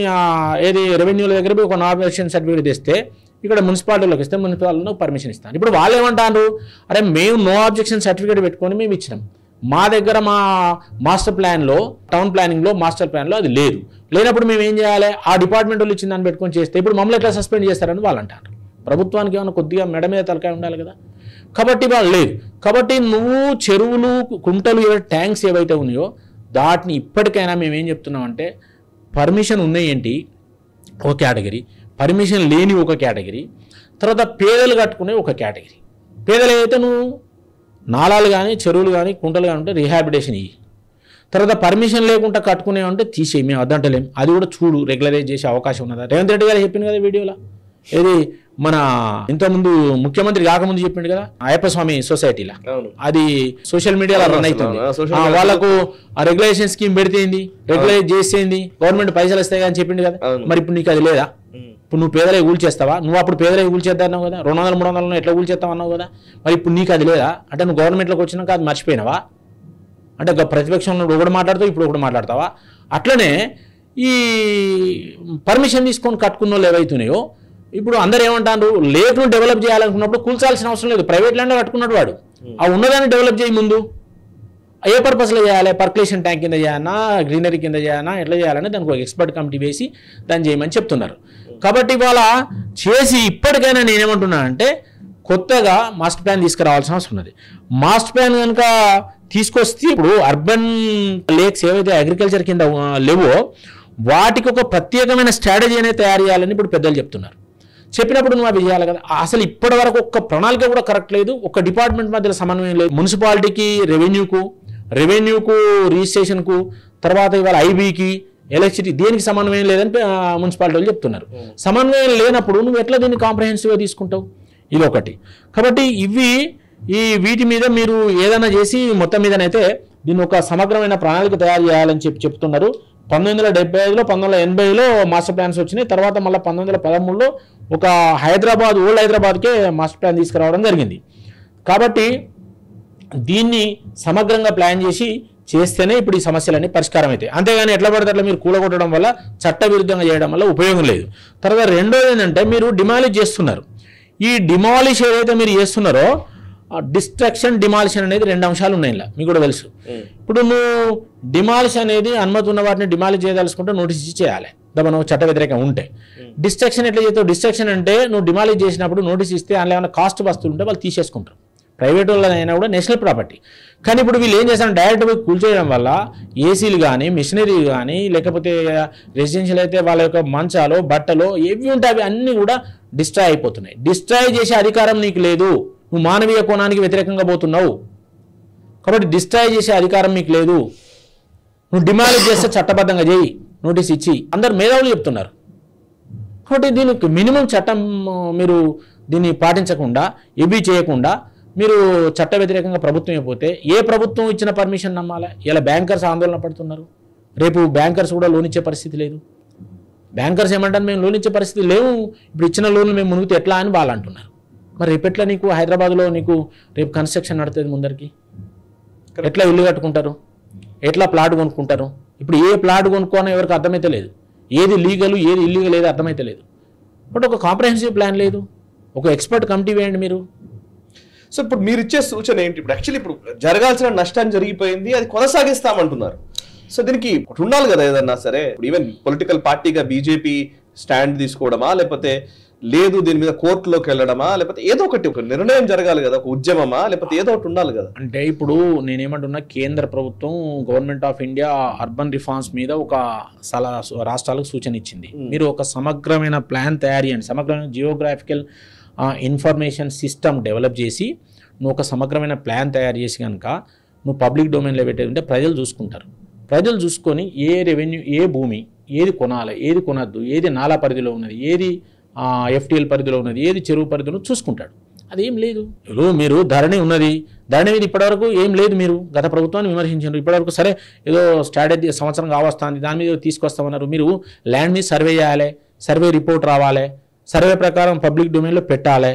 ఏది రెవెన్యూల దగ్గర పోయి ఒక నో అబ్జెక్షన్ సర్టిఫికేట్ తెస్తే ఇక్కడ మున్సిపాలిటీలోకి ఇస్తే మున్సిపాలిటీలో పర్మిషన్ ఇస్తాను. ఇప్పుడు వాళ్ళు ఏమంటారు, అరే మేము నో అబ్జెక్షన్ సర్టిఫికేట్ పెట్టుకొని మేము ఇచ్చినాం, మా దగ్గర మా మాస్టర్ ప్లాన్లో టౌన్ ప్లానింగ్లో మాస్టర్ ప్లాన్లో అది లేదు, లేనప్పుడు మేము ఏం చేయాలి, ఆ డిపార్ట్మెంట్ వాళ్ళు ఇచ్చిన దాన్ని పెట్టుకొని చేస్తే ఇప్పుడు మమ్మల్ని ఎట్లా సస్పెండ్ చేస్తారని వాళ్ళు అంటారు. ప్రభుత్వానికి ఏమైనా కొద్దిగా మెడ మీద తలకాయ ఉండాలి కదా. కాబట్టి వాళ్ళు లేదు. కాబట్టి నువ్వు చెరువులు, కుంటలు, ట్యాంక్స్ ఏవైతే ఉన్నాయో దాటిని ఇప్పటికైనా మేము ఏం చెప్తున్నామంటే పర్మిషన్ ఉన్నాయి ఏంటి ఒక కేటగిరీ, పర్మిషన్ లేని ఒక కేటగిరీ, తర్వాత పేదలు కట్టుకునే ఒక కేటగిరీ. పేదలు ఏదైతే నువ్వు నాలాలు కానీ చెరువులు కానీ కుంటలు కానీ ఉంటే రీహాబిటేషన్ ఇయ్యి, తర్వాత పర్మిషన్ లేకుండా కట్టుకునే ఉంటే తీసేయి, మేము వద్దంటలేం, అది కూడా చూడు రెగ్యులరైజ్ చేసే అవకాశం ఉన్నదా. రేవంత్ రెడ్డి గారు చెప్పింది కదా వీడియోలో, ఏది మన ఇంతకుముందు ముఖ్యమంత్రి కాకముందు చెప్పిండు కదా అయ్యప్ప స్వామి సొసైటీలో, అది సోషల్ మీడియాలో రన్ అవుతుంది, వాళ్ళకు రెగ్యులేషన్ స్కీమ్ పెడితేంది, రెగ్యులైజ్ చేసేది, గవర్నమెంట్ పైసలు వస్తాయి అని చెప్పిండు కదా. మరి ఇప్పుడు నీకు అది లేదా? ఇప్పుడు నువ్వు పేదలే కూల్చేస్తావా? నువ్వు అప్పుడు పేదలే కూల్చేద్దాన్నావు కదా, 200-300 ఎట్లా కూల్చేస్తావు అన్నావు కదా. మరి ఇప్పుడు నీకు అది లేదా? అంటే నువ్వు గవర్నమెంట్లోకి వచ్చినాక అది మర్చిపోయినావా? అంటే ప్రతిపక్షంలో ఒకటి మాట్లాడతావు, ఇప్పుడు ఒకటి మాట్లాడతావా? అట్లనే ఈ పర్మిషన్ తీసుకొని కట్టుకున్న వాళ్ళు ఏవైతున్నాయో ఇప్పుడు అందరు ఏమంటారు, లేక్ను డెవలప్ చేయాలనుకున్నప్పుడు కూల్చాల్సిన అవసరం లేదు, ప్రైవేట్ ల్యాండ్లో కట్టుకున్నాడు వాడు, ఆ ఉన్నదాన్ని డెవలప్ చేయి ముందు. ఏ పర్పస్లో చేయాలి, పర్కులేషన్ ట్యాంక్ కింద చేయాలన్నా, గ్రీనరీ కింద చేయాలన్నా, ఎట్లా చేయాలని దానికి ఒక ఎక్స్పర్ట్ కమిటీ వేసి దాన్ని చేయమని చెప్తున్నారు. కాబట్టి ఇవాళ చేసి ఇప్పటికైనా నేనేమంటున్నా అంటే కొత్తగా మాస్టర్ ప్లాన్ తీసుకురావాల్సిన అవసరం ఉన్నది. మాస్టర్ ప్లాన్ కనుక తీసుకొస్తే ఇప్పుడు అర్బన్ లేక్స్ ఏవైతే అగ్రికల్చర్ కింద లేవో వాటికి ఒక ప్రత్యేకమైన స్ట్రాటజీ అనేది తయారు చేయాలని ఇప్పుడు పెద్దలు చెప్తున్నారు. చెప్పినప్పుడు నువ్వు అవి చేయాలి కదా. అసలు ఇప్పటి వరకు ఒక్క ప్రణాళిక కూడా కరెక్ట్ లేదు, ఒక డిపార్ట్మెంట్ మధ్యలో సమన్వయం లేదు. మున్సిపాలిటీకి రెవెన్యూకు రిజిస్ట్రేషన్కు, తర్వాత ఇవాళ ఐబీకి ఎలక్ట్రిసిటీ, దేనికి సమన్వయం లేదని మున్సిపాలిటీ వాళ్ళు చెప్తున్నారు. సమన్వయం లేనప్పుడు నువ్వు ఎట్లా దీన్ని కాంప్రహెన్సివ్గా తీసుకుంటావు? ఇది ఒకటి. కాబట్టి వీటి మీద మీరు ఏదైనా చేసి మొత్తం మీదనైతే దీన్ని ఒక సమగ్రమైన ప్రణాళిక తయారు చేయాలని చెప్తున్నారు. 1975లో 1980లో మాస్టర్ ప్లాన్స్ వచ్చినాయి. తర్వాత మళ్ళీ 1913లో ఒక ఓల్డ్ హైదరాబాద్కే మాస్టర్ ప్లాన్ తీసుకురావడం జరిగింది. కాబట్టి దీన్ని సమగ్రంగా ప్లాన్ చేస్తేనే ఇప్పుడు ఈ సమస్యలన్నీ పరిష్కారం అవుతాయి. అంతేగాని ఎట్లా పడితే అట్లా మీరు కూలగొట్టడం వల్ల, చట్టవిరుద్ధంగా చేయడం వల్ల ఉపయోగం లేదు. తర్వాత రెండోది ఏంటంటే మీరు డిమాలిష్ చేస్తున్నారు. ఈ డిమాలిష్ ఏదైతే మీరు చేస్తున్నారో డిస్ట్రక్షన్, డిమాలిషన్ అనేది 2 అంశాలు ఉన్నాయి ఇలా, మీకు కూడా తెలుసు. ఇప్పుడు నువ్వు డిమాలిష్ అనేది అనుమతి ఉన్న వాటిని డిమాలిష్ చేయదలుచుకుంటే నోటీస్ ఇచ్చి చేయాలి, నువ్వు చట్ట వ్యతిరేకంగా ఉంటే. డిస్ట్రక్షన్ ఎట్లా చేస్తావు? డిస్ట్రక్షన్ అంటే నువ్వు డిమాలిష్ చేసినప్పుడు నోటీస్ ఇస్తే అందులో ఏమైనా కాస్ట్ వస్తువులు ఉంటే వాళ్ళు తీసేసుకుంటారు, ప్రైవేట్ వాళ్ళైనా కూడా నేషనల్ ప్రాపర్టీ. కానీ ఇప్పుడు వీళ్ళు ఏం చేస్తారు, డైరెక్ట్ పోయి కూల్చేయడం వల్ల ఏసీలు కానీ, మిషనరీ కానీ, లేకపోతే రెసిడెన్షియల్ అయితే వాళ్ళ యొక్క మంచాలు, బట్టలు ఏవి ఉంటే అవి అన్నీ కూడా డిస్ట్రాయ్ అయిపోతున్నాయి. డిస్ట్రాయ్ చేసే అధికారం నీకు లేదు, నువ్వు మానవీయ కోణానికి వ్యతిరేకంగా పోతున్నావు. కాబట్టి డిస్ట్రాయ్ చేసే అధికారం మీకు లేదు. నువ్వు డిమాలిష్ చేస్తే చట్టబద్ధంగా చేయి, నోటీస్ ఇచ్చి, అందరు మేధావులు చెప్తున్నారు. కాబట్టి దీనికి మినిమం చట్టం మీరు దీన్ని పాటించకుండా ఏబీ చేయకుండా మీరు చట్ట వ్యతిరేకంగా ప్రభుత్వం అయిపోతే ఏ ప్రభుత్వం ఇచ్చిన పర్మిషన్ నమ్మాలా? ఇలా బ్యాంకర్స్ ఆందోళన పడుతున్నారు. రేపు బ్యాంకర్స్ కూడా లోన్ ఇచ్చే పరిస్థితి లేదు. బ్యాంకర్స్ ఏమంటారు, మేము లోన్ ఇచ్చే పరిస్థితి లేవు, ఇప్పుడు ఇచ్చిన లోన్లు మేము మునిగితే ఎట్లా అని వాళ్ళు అంటున్నారు. మరి రేపు ఎట్లా నీకు హైదరాబాద్లో నీకు రేపు కన్స్ట్రక్షన్ నడుతుంది ముందరికి? ఎట్లా ఇల్లు కట్టుకుంటారు? ఎట్లా ప్లాట్ కొనుక్కుంటారు? ఇప్పుడు ఏ ప్లాట్ కొనుక్కోనో ఎవరికి అర్థమైతే లేదు. ఏది లీగల్ ఏది ఇల్లీగల్ ఏది అర్థమైతే లేదు. బట్ ఒక కాంప్రహెన్సివ్ ప్లాన్ లేదు. ఒక ఎక్స్పర్ట్ కమిటీ వేయండి మీరు. సో ఇప్పుడు మీరు ఇచ్చే సూచన ఏంటి? ఇప్పుడు యాక్చువల్లీ ఇప్పుడు జరగాల్సిన నష్టాన్ని జరిగిపోయింది, అది కొనసాగిస్తామంటున్నారు. సో దీనికి ఉండాలి కదా ఏదన్నా సరే. ఈవెన్ పొలిటికల్ పార్టీగా బీజేపీ స్టాండ్ తీసుకోవడమా, లేకపోతే లేదు దీని మీద కోర్టులోకి వెళ్ళడమా, లేకపోతే ఏదో ఒకటి ఒక నిర్ణయం జరగాలి కదా, ఒక ఉద్యమమా, లేకపోతే ఏదో ఒకటి ఉండాలి కదా. అంటే ఇప్పుడు నేనేమంటున్నా, కేంద్ర ప్రభుత్వం government of India urban reforms మీద ఒక రాష్ట్రాలకు సూచన ఇచ్చింది. మీరు ఒక సమగ్రమైన ప్లాన్ తయారు చేయండి, సమగ్రమైన జియోగ్రాఫికల్ ఇన్ఫర్మేషన్ సిస్టమ్ డెవలప్ చేసి నువ్వు ఒక సమగ్రమైన ప్లాన్ తయారు చేసి కనుక నువ్వు పబ్లిక్ డొమైన్లో పెట్టేది ఉంటే ప్రజలు చూసుకుంటారు. ప్రజలు చూసుకొని ఏ రెవెన్యూ, ఏ భూమి ఏది కొనాలి, ఏది కొనద్దు, ఏది నాలా పరిధిలో ఉన్నది, ఏది ఎఫ్టీఎల్ పరిధిలో ఉన్నది, ఏది చెరువు పరిధిలో చూసుకుంటాడు. అదేం లేదు. మీరు ధరణి ఉన్నది, ధరణి మీద ఇప్పటివరకు ఏం లేదు. మీరు గత ప్రభుత్వాన్ని విమర్శించారు, ఇప్పటివరకు సరే ఏదో స్ట్రాటజీ సంవత్సరం కావస్తుంది దాని మీద తీసుకొస్తామన్నారు. మీరు ల్యాండ్ మీద సర్వే చేయాలి, సర్వే రిపోర్ట్ రావాలి, సర్వే ప్రకారం పబ్లిక్ డొమైన్లో పెట్టాలి.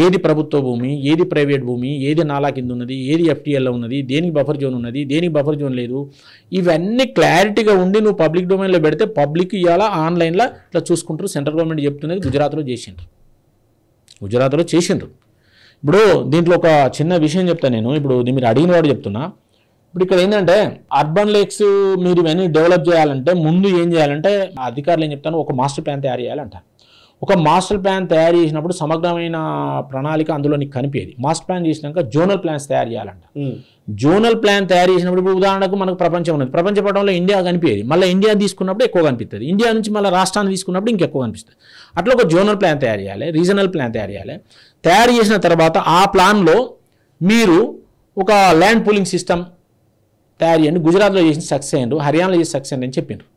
ఏది ప్రభుత్వ భూమి, ఏది ప్రైవేట్ భూమి, ఏది నాలా కింద ఉన్నది, ఏది ఎఫ్టీఎల్లో ఉన్నది, దేనికి బఫర్ జోన్ ఉన్నది, దేనికి బఫర్ జోన్ లేదు, ఇవన్నీ క్లారిటీగా ఉండి నువ్వు పబ్లిక్ డొమైన్లో పెడితే పబ్లిక్ ఇవాళ ఆన్లైన్లో ఇట్లా చూసుకుంటారు. సెంట్రల్ గవర్నమెంట్ చెప్తున్నది గుజరాత్లో చేసిండ్రు. ఇప్పుడు దీంట్లో ఒక చిన్న విషయం చెప్తాను నేను. ఇప్పుడు మీరు అడిగిన వాడు చెప్తున్నా. ఇప్పుడు ఇక్కడ ఏంటంటే అర్బన్ లేక్స్ మీరు ఇవన్నీ డెవలప్ చేయాలంటే ముందు ఏం చేయాలంటే అధికారులు ఏం చెప్తాను, ఒక మాస్టర్ ప్లాన్ తయారు చేయాలంట. ఒక మాస్టర్ ప్లాన్ తయారు చేసినప్పుడు సమగ్రమైన ప్రణాళిక అందులో నీకు కనిపించేది. మాస్టర్ ప్లాన్ చేసినాక జోనల్ ప్లాన్స్ తయారు చేయాలంట. జోనల్ ప్లాన్ తయారు చేసినప్పుడు ఇప్పుడు ఉదాహరణకు మనకు ప్రపంచం ఉన్నది, ప్రపంచ పటంలో ఇండియా కనిపించేది, మళ్ళీ ఇండియా తీసుకున్నప్పుడు ఎక్కువ కనిపిస్తుంది, ఇండియా నుంచి మళ్ళీ రాష్ట్రాన్ని తీసుకున్నప్పుడు ఇంకెక్కువ కనిపిస్తుంది. అట్లా ఒక జోనల్ ప్లాన్ తయారు చేయాలి, రీజనల్ ప్లాన్ తయారు చేయాలి. తయారు చేసిన తర్వాత ఆ ప్లాన్లో మీరు ఒక ల్యాండ్ పూలింగ్ సిస్టమ్ తయారు చేయండి. గుజరాత్లో చేసిన సక్సెస్ అయ్యారు, హర్యానాలో చేసి సక్సెస్ అని చెప్పిండ్రు.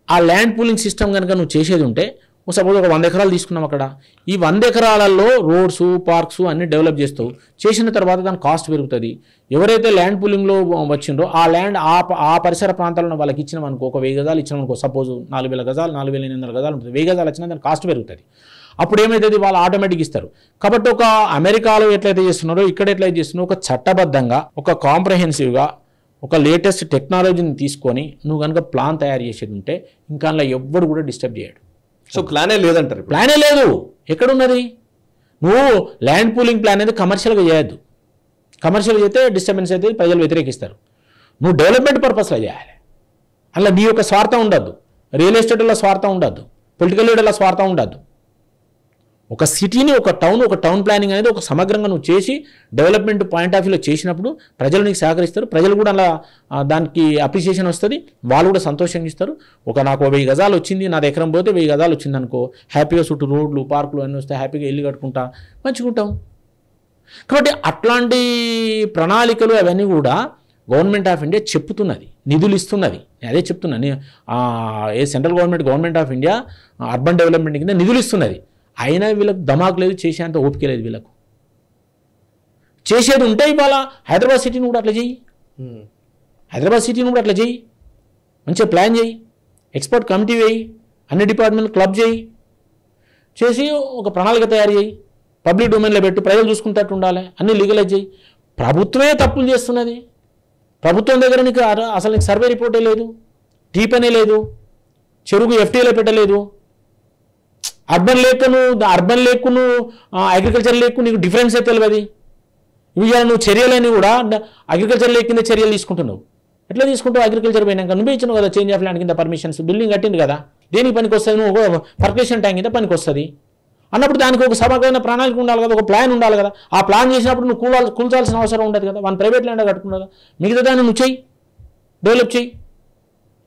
ఆ ల్యాండ్ పూలింగ్ సిస్టమ్ కనుక నువ్వు చేసేది ఉంటే, సపోజ్ ఒక 100 ఎకరాలు తీసుకున్నాం, అక్కడ ఈ 100 ఎకరాలలో రోడ్స్, పార్క్స్ అన్ని డెవలప్ చేస్తావు. చేసిన తర్వాత దాని కాస్ట్ పెరుగుతుంది. ఎవరైతే ల్యాండ్ పూలింగ్లో వచ్చిండ్రో ఆ ల్యాండ్ ఆ పరిసర ప్రాంతాలను వాళ్ళకి ఇచ్చినాం అనుకో, ఒక 1000 గజాలు ఇచ్చినాం అనుకో, సపోజ్ 4000 గజాలు 4800 గజాలు ఉంటుంది, 1000 గజాలు వచ్చినా దాని కాస్ట్ పెరుగుతుంది. అప్పుడు ఏమవుతుంది, వాళ్ళు ఆటోమేటిక్ ఇస్తారు. కాబట్టి ఒక అమెరికాలో ఎట్లయితే చేస్తున్నారో ఇక్కడ ఎట్లయితే చేస్తున్నారో ఒక చట్టబద్ధంగా, ఒక కాంప్రహెన్సివ్గా, ఒక లేటెస్ట్ టెక్నాలజీని తీసుకొని నువ్వు కనుక ప్లాన్ తయారు చేసేది ఉంటే ఇంకా అందులో ఎవ్వడు కూడా డిస్టర్బ్ చేయడు. సో ప్లానే లేదంటారు. ప్లానే లేదు. ఎక్కడున్నది? నువ్వు ల్యాండ్ పూలింగ్ ప్లాన్ అనేది కమర్షియల్గా చేయొద్దు. కమర్షియల్ చేస్తే డిస్టర్బెన్స్ అయితే ప్రజలు వ్యతిరేకిస్తారు. నువ్వు డెవలప్మెంట్ పర్పస్లో చేయాలి. అలా నీ యొక్క స్వార్థం ఉండద్దు, రియల్ ఎస్టేట్లో స్వార్థం ఉండద్దు, పొలిటికల్ లీడర్ల స్వార్థం ఉండద్దు. ఒక సిటీని, ఒక టౌన్ ప్లానింగ్ అనేది ఒక సమగ్రంగా నువ్వు చేసి డెవలప్మెంట్ పాయింట్ ఆఫ్ వ్యూలో చేసినప్పుడు ప్రజలు నీకు సహకరిస్తారు. ప్రజలు కూడా అలా దానికి అప్రిషియేషన్ వస్తుంది, వాళ్ళు కూడా సంతోషంగా ఇస్తారు. నాకు 1000 గజాలు వచ్చింది, నాది ఎకరం పోతే 1000 గజాలు వచ్చింది అనుకో, హ్యాపీగా చుట్టూ రోడ్లు, పార్కులు అన్నీ వస్తే హ్యాపీగా ఇల్లు కట్టుకుంటా మంచిగుంటాం. కాబట్టి అట్లాంటి ప్రణాళికలు అవన్నీ కూడా గవర్నమెంట్ ఆఫ్ ఇండియా చెప్తున్నది, నిధులు ఇస్తున్నది. నేను అదే చెప్తున్నాను, central government of India urban development కింద నిధులు ఇస్తున్నది. అయినా వీళ్ళకి ధమాకు లేదు, చేసేంత ఓపిక లేదు వీళ్ళకు. చేసేది ఉంటే ఇవాళ హైదరాబాద్ సిటీని కూడా అట్లా చెయ్యి, మంచిగా ప్లాన్ చేయి, ఎక్స్పర్ట్ కమిటీ వేయి, అన్ని డిపార్ట్మెంట్ క్లబ్ చేసి ఒక ప్రణాళిక తయారు చేయి, పబ్లిక్ డొమైన్లో పెట్టి ప్రజలు చూసుకుంటట్టు ఉండాలి, అన్ని లీగలైజ్ చేయి. ప్రభుత్వమే తప్పులు చేస్తున్నది. ప్రభుత్వం దగ్గర నీకు అసలు నీకు సర్వే రిపోర్టే లేదు, టీపనే లేదు, చెరుకు ఎఫ్టీఏలో పెట్టలేదు. అర్బన్ లేకును అగ్రికల్చర్ లేకు నీకు డిఫరెన్స్ అయితే తెలియదు. ఇవాళ నువ్వు చర్యలని కూడా అగ్రికల్చర్ లేక్ కింద చర్యలు తీసుకుంటున్నావు. ఎట్లా తీసుకుంటావు? అగ్రికల్చర్ పోయినాక నువ్వే ఇచ్చినావు కదా చేంజ్ ఆఫ్ ల్యాండ్ కింద పర్మిషన్స్, బిల్డింగ్ కట్టింది కదా, దేనికి పనికి వస్తుంది? నువ్వు పర్కులేషన్ ట్యాంక్ కింద పనికి వస్తుంది అన్నప్పుడు దానికి ఒక సమగ్రమైన ప్రణాళిక ఉండాలి కదా, ఒక ప్లాన్ ఉండాలి కదా. ఆ ప్లాన్ చేసినప్పుడు నువ్వు కూల్చాల్సిన అవసరం ఉండదు కదా. వన్ ప్రైవేట్ ల్యాండ్ కట్టుకున్నావు, మిగతా దాన్ని నువ్వు చెయ్యి, డెవలప్ చెయ్యి.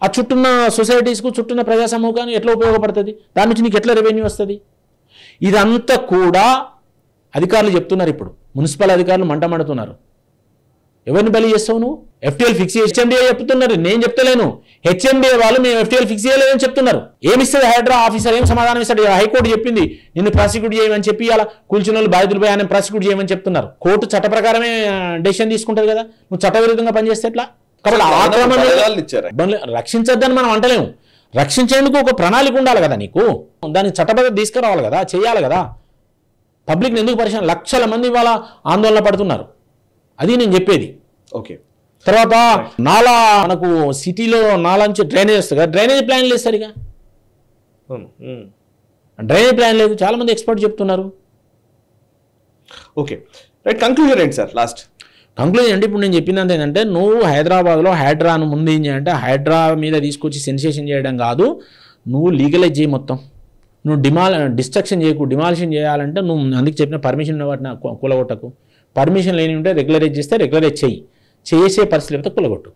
ఆ చుట్టూన్న సొసైటీస్కు, చుట్టూన్న ప్రజా సమూహాన్ని ఎట్లా ఉపయోగపడుతుంది, దాని నుంచి నీకు ఎట్లా రెవెన్యూ వస్తుంది, ఇదంతా కూడా అధికారులు చెప్తున్నారు. ఇప్పుడు మున్సిపల్ అధికారులు మంటమండుతున్నారు. ఎవరిని బలి చేస్తావు నువ్వు? FTL ఫిక్స్ హెచ్ఎండిఏ చెప్తున్నారు, నేను చెప్తలేను. హెచ్ఎండిఏ వాళ్ళు మేము FTL ఫిక్స్ చేయలేదని చెప్తున్నారు. ఏమిస్తుంది హైడ్రా ఆఫీసర్, ఏం సమాధానం ఇస్తాడు? హైకోర్టు చెప్పింది నిన్ను ప్రాసిక్యూట్ చేయమని చెప్పి అలా కూల్చిన వాళ్ళు బాధితులపై ఆయన ప్రాసిక్యూట్ చేయమని చెప్తున్నారు. కోర్టు చట్ట ప్రకారమే డెసిషన్ తీసుకుంటుంది కదా. నువ్వు చట్టవిరుద్ధంగా పనిచేస్తే ఎట్లా? కాబట్టి రక్షించద్దని మనం అంటలేము. రక్షించేందుకు ఒక ప్రణాళిక ఉండాలి కదా నీకు, దానికి చట్టబద్ధత తీసుకురావాలి కదా, చేయాలి కదా. పబ్లిక్ని ఎందుకు పరిచయం? లక్షల మంది ఇవాళ ఆందోళన పడుతున్నారు, అది నేను చెప్పేది. ఓకే. తర్వాత నాలా, మనకు సిటీలో నాలా నుంచి డ్రైనేజ్ వస్తుంది కదా, డ్రైనేజ్ ప్లాన్ లేదు సరిగా. డ్రైనేజ్ ప్లాన్ లేదు, చాలా మంది ఎక్స్పర్ట్ చెప్తున్నారు. ఓకే రైట్, కంక్లూజన్ ఏంటి సార్? లాస్ట్ కంక్లూజన్ అంటే ఇప్పుడు నేను చెప్పింది ఏంటంటే, నువ్వు హైదరాబాద్లో హైడ్రాను ముందు ఏం చేయాలంటే, హైడ్రా మీద తీసుకొచ్చి సెన్సేషన్ చేయడం కాదు, నువ్వు లీగలైజ్ చేయి మొత్తం. నువ్వు డిస్ట్రక్షన్ చేయకు, డిమాలిషన్ చేయాలంటే నువ్వు అందుకు చెప్పిన పర్మిషన్ వాటిని కూలగొట్టకు. పర్మిషన్ లేని ఉంటే రెగ్యులరైజ్ చేస్తే రెగ్యులరైజ్ చెయ్యి, చేసే పరిస్థితి లేకపోతే కూలగొట్టు.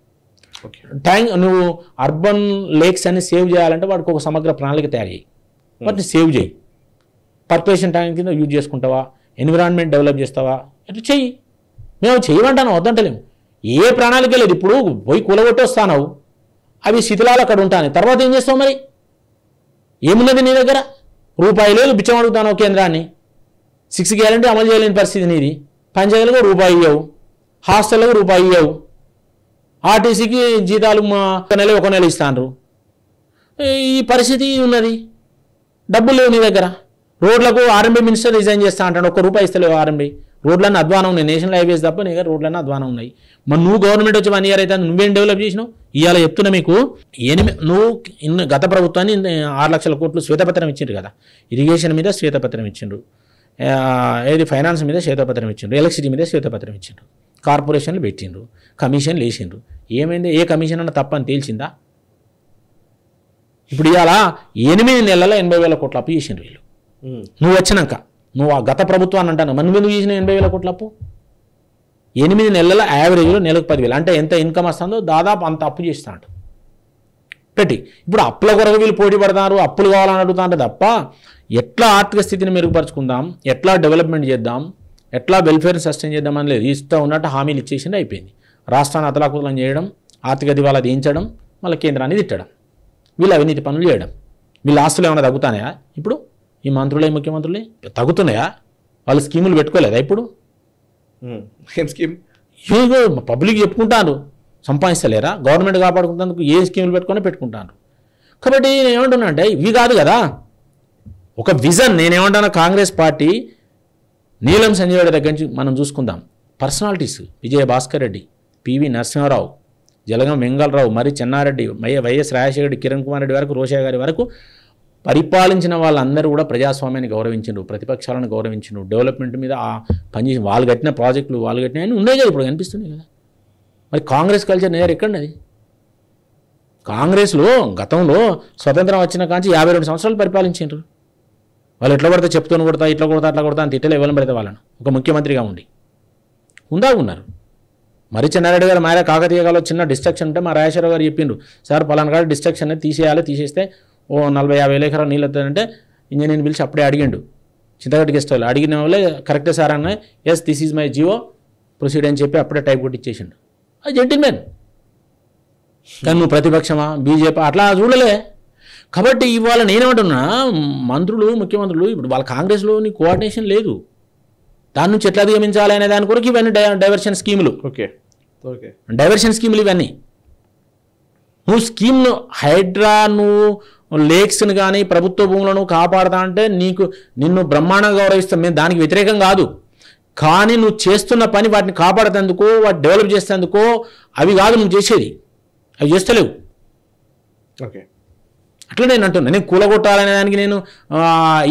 ట్యాంక్ నువ్వు అర్బన్ లేక్స్ అన్ని సేవ్ చేయాలంటే వాటికి ఒక సమగ్ర ప్రణాళిక తయారు చేయి, వాటిని సేవ్ చేయి. పర్పరేషన్ ట్యాంక్ కింద యూజ్ చేసుకుంటావా, ఎన్విరాన్మెంట్ డెవలప్ చేస్తావా, ఇట్లా చెయ్యి. మేము చేయమంటాను, వద్దంటలేము. ఏ ప్రణాళిక లేదు. ఇప్పుడు పోయి కూలగొట్టి వస్తాను, అవి శిథిలాలు అక్కడ ఉంటాను, తర్వాత ఏం చేస్తావు మరి? ఏమున్నది నీ దగ్గర? రూపాయి లేదు, బిచ్చం అడుగుతాను కేంద్రాన్ని. 6 గ్యారెంటీ అమలు చేయలేని పరిస్థితి నీది. పంచాయతీలకు రూపాయి ఇవ్వవు, హాస్టల్లకు రూపాయి ఇవ్వవు, ఆర్టీసీకి జీతాలు ఒక నెల ఇస్తాను. ఈ పరిస్థితి ఉన్నది, డబ్బులు లేవు నీ దగ్గర. రోడ్లకు ఆర్ఎంబీ మినిస్టర్ రిజైన్ చేస్తా అంటాడు, ₹1 ఇస్తలేవు ఆర్ఎంబీ. రోడ్లన్నీ అధ్వానం ఉన్నాయి, నేషనల్ హైవేస్ తప్ప నీ రోడ్లన్నీ అధ్వానం ఉన్నాయి. మరి నువ్వు గవర్నమెంట్ వచ్చి 1 ఇయర్ అయితే నువ్వేం డెవలప్ చేసినావు? ఇవాళ చెప్తున్నా మీకు, నువ్వు గత ప్రభుత్వాన్ని 6 లక్షల కోట్లు శ్వేతపత్రం ఇచ్చిండ్రు కదా, ఇరిగేషన్ మీద శ్వేతపత్రం ఇచ్చిండ్రు, ఏది ఫైనాన్స్ మీద శ్వేతపత్రం ఇచ్చిండ్రు, ఎలక్ట్రిసిటీ మీద శ్వేతపత్రం ఇచ్చిండ్రు, కార్పొరేషన్లు పెట్టిండ్రు, కమిషన్లు వేసిండ్రు. ఏమైంది? ఏ కమిషన్ అన్న తప్పని తేల్చిందా? ఇప్పుడు ఇవాళ 8 నెలల 80,000 కోట్ల అప్పు చేసిండ్రు వీళ్ళు. నువ్వు వచ్చినాక నువ్వు ఆ గత ప్రభుత్వాన్ని అంటాను, మనం ఎందుకు చేసిన 80,000 కోట్ల అప్పు? 8 నెలల యావరేజ్లో నెలకు 10,000, అంటే ఎంత ఇన్కమ్ వస్తుందో దాదాపు అంత అప్పు చేస్తాడు పెట్టి. ఇప్పుడు అప్పుల కొరకు వీళ్ళు పోటీ పడతారు, అప్పులు కావాలని అడుగుతాంటే తప్ప ఎట్లా ఆర్థిక స్థితిని మెరుగుపరుచుకుందాం, ఎట్లా డెవలప్మెంట్ చేద్దాం, ఎట్లా వెల్ఫేర్ సస్టైన్ చేద్దామని లేదు. ఇస్తూ ఉన్నట్టు హామీలు ఇచ్చేసింది, అయిపోయింది. రాష్ట్రాన్ని అతలాకుతలం చేయడం, ఆర్థిక దివాలా దించడం, మళ్ళీ కేంద్రాన్ని తిట్టడం, వీళ్ళు అవినీతి పనులు చేయడం. వీళ్ళ ఆస్తులు ఏమైనా తగ్గుతాయా? ఇప్పుడు ఈ మంత్రులే ముఖ్యమంత్రులే తగ్గుతున్నాయా? వాళ్ళు స్కీములు పెట్టుకోలేదా? ఇప్పుడు ఏం స్కీమ్? పబ్లిక్ చెప్పుకుంటారు, సంపాదిస్తలేరా? గవర్నమెంట్ కాపాడుకుంటేందుకు ఏ స్కీములు పెట్టుకుంటారు. కాబట్టి నేను ఏమంటున్నా అంటే, ఇవి కాదు కదా ఒక విజన్. నేనేమంటాను, కాంగ్రెస్ పార్టీ నీలం సంజయ్ రెడ్డి దగ్గర నుంచి మనం చూసుకుందాం. పర్సనాలిటీస్ విజయ భాస్కర్ రెడ్డి, పివి నరసింహారావు, జలగం వెంగళరావు, మరి చెన్నారెడ్డి, వైఎస్ రాజశేఖర రెడ్డి, కిరణ్ కుమార్ రెడ్డి వరకు, రోషయ్య గారి వరకు పరిపాలించిన వాళ్ళందరూ కూడా ప్రజాస్వామ్యాన్ని గౌరవించిండ్రు, ప్రతిపక్షాలను గౌరవించిండ్రు, డెవలప్మెంట్ మీద పనిచేసి వాళ్ళు కట్టిన ప్రాజెక్టులు వాళ్ళు కట్టిన అన్నీ ఉన్నాయి కదా, ఇప్పుడు కనిపిస్తున్నాయి కదా. మరి కాంగ్రెస్ కల్చర్ నేర్ ఎక్కడది? కాంగ్రెస్లో గతంలో స్వతంత్రం వచ్చిన కాంచి 52 సంవత్సరాలు పరిపాలించారు. వాళ్ళు ఎట్లా పడితే చెప్తూనే కొడతా, ఇట్లా కొడతా, అట్లా కొడతా అని తిట్టలే ఇవ్వడం పెడితే వాళ్ళను ఒక ముఖ్యమంత్రిగా ఉండి ఉన్నారు. మరి చెన్నారెడ్డి గారు మారే కాకతీయగాలో చిన్న డిస్ట్రక్షన్ ఉంటే మా రాజేశ్వరరావు గారు చెప్పిండ్రు, సార్ పలానా కాడ డిస్ట్రక్షన్ అనేది తీసేయాలి, తీసేస్తే 40-50 ఎకరాలు నీళ్ళు వస్తుందంటే ఇంజనీర్ని పిలిచి అప్పుడే అడిగిండు చింతగడ్డ గెస్ట్ వాళ్ళు. అడిగిన వాళ్ళే కరెక్టే సార్ అన్న, yes this is my Jio proceed అని చెప్పి అప్పుడే టైప్ కొట్టి ఇచ్చేసిండు. అది జెంటిల్మెన్. కానీ నువ్వు ప్రతిపక్షమా, బీజేపీ అట్లా చూడలే. కాబట్టి ఇవాళ నేనేమంటున్నా, మంత్రులు ముఖ్యమంత్రులు ఇప్పుడు వాళ్ళ కాంగ్రెస్లోని కోఆర్డినేషన్ లేదు, దాని నుంచి ఎట్లా అధిగమించాలి అనే దాని కొరకు ఇవన్నీ డైవర్షన్ స్కీములు. డైవర్షన్ స్కీములు ఇవన్నీ. నువ్వు స్కీమ్ను హైడ్రా, నువ్వు లేక్స్ని కానీ ప్రభుత్వ భూములను కాపాడతా అంటే నిన్ను బ్రహ్మాండంగా గౌరవిస్తాం, మేము దానికి వ్యతిరేకం కాదు. కానీ నువ్వు చేస్తున్న పని వాటిని కాపాడేందుకో, వాటి డెవలప్ చేసేందుకో అవి కాదు నువ్వు చేసేది, అవి చేస్తలేవు. ఓకే, అట్లా నేను అంటున్నాను. నేను కూలగొట్టాలనే దానికి, నేను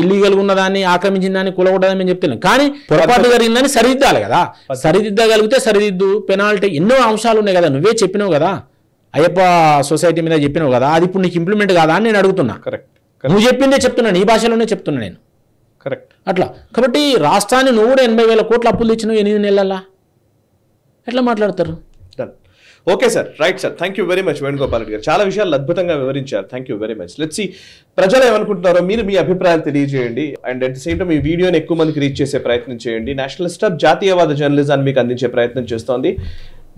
ఇల్లీగల్గా ఉన్నదాన్ని, ఆక్రమించిన దాన్ని కూలగొట్టాలని నేను చెప్తున్నాను. కానీ పొరపాటు జరిగిందని సరిదిద్దాలి కదా. సరిదిద్దగలిగితే సరిదిద్దు, పెనాల్టీ, ఎన్నో అంశాలు ఉన్నాయి కదా. నువ్వే చెప్పినావు కదా, అయ్యప్ప సొసైటీ మీద చెప్పినావు కదా, అది ఇప్పుడు నీకు ఇంప్లిమెంట్ కాదా అని నేను అడుగుతున్నా. కరెక్ట్, నువ్వు చెప్పిందే చెప్తున్నాను, ఈ భాషలోనే చెప్తున్నా నేను. కరెక్ట్. అట్లా కాబట్టి రాష్ట్రాన్ని నువ్వు కూడా 80,000 కోట్ల అప్పులు తెచ్చినావు 8 నెలల, ఎట్లా మాట్లాడతారు? Okay sir, right sir, thank you very much Venugopal Reddy garu, చాలా విషయాలు అద్భుతంగా వివరించారు. Thank you very much. Let's see ప్రజలు ఏమనుకుంటున్నారో మీరు మీ అభిప్రాయాలు తెలియజేయండి. And at the same time ఈ వీడియోని ఎక్కువ మందికి రీచ్ చేసే ప్రయత్నం చేయండి. నేషనలిస్ట్ హబ్ జాతీయవాద జర్నలిజాన్ని మీకు అందించే ప్రయత్నం చేస్తోంది.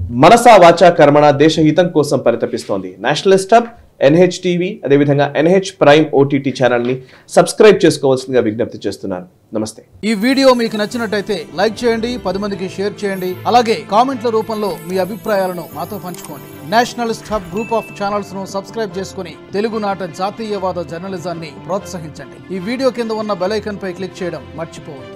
మనసా వాచా కర్మణ దేశహితం కోసం పరితపిస్తోంది. నేషనలిస్ట్ హబ్, NH టీవీ, అదేవిధంగా NH ప్రైమ్ OTT ఛానల్ ని సబ్స్క్రైబ్ చేసుకోవాల్సిందిగా విజ్ఞప్తి చేస్తున్నాను. నమస్తే. ఈ వీడియో మీకు నచ్చినట్టయితే లైక్ చేయండి, 10 మందికి షేర్ చేయండి. అలాగే కామెంట్ల రూపంలో మీ అభిప్రాయాలను మాతో పంచుకోండి. Nationalist hub group of channels ను సబ్స్క్రైబ్ చేసుకుని తెలుగునాట జాతీయవాద జర్నలిజాన్ని ప్రోత్సహించండి. ఈ వీడియో కింద ఉన్న బెల్ ఐకాన్ పై క్లిక్ చేయడం మర్చిపోవద్దు.